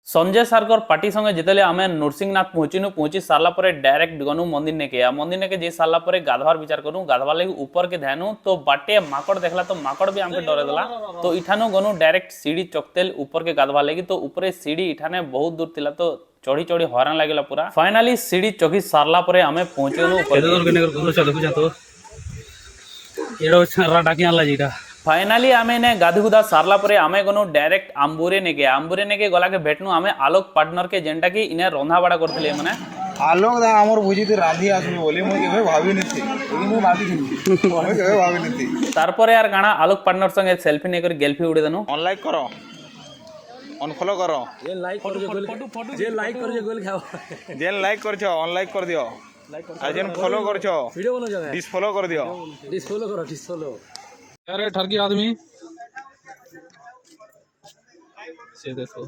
Sanjay Sarkar party संगे जितले आमे नरसिंहनाथ पहुंची सारला परे डायरेक्ट गनु मंदिर ने के जे सारला परे गाधवार विचार करू गाधवा लगी ऊपर के ध्यानु तो बाटे माकड़ देखला तो माकड़ भी हमके डरे देला तो इठानो गनु डायरेक्ट सीढ़ी चकतेल ऊपर के गाधवा लगी तो ऊपरे सीढ़ी इठाने बहुत दूर थिला तो चढ़ी चढ़ी हरान लागला पूरा फाइनली सीढ़ी चकी सारला परे आमे पहुंचेनु फाइनली आमे ने गाधुगुदा सारला परे आमे गनु डायरेक्ट आंबुरे नेके गला के भेटनु आमे आलोक पार्टनर के जेंटा की इने रंधा बड़ा करथले माने आलोक दा हमर बुझिते रांधी आसबे बोली मु केबे भाबी नथि मु भाबी नथि मु केबे भाबी नथि तारपरे यार गाना आलोक पार्टनर संगे सेल्फी नेकर गेल्फी उडे देनु ऑन लाइक करो ऑन फॉलो करो जे लाइक कर जो गोल जे लाइक कर जो गोल खाओ जे लाइक करछो ऑन लाइक कर दियो आ जेन फॉलो करछो वीडियो बनो जगह डिस फॉलो कर दियो डिस फॉलो करो डिस फॉलो अरे ठरकी आदमी से देखो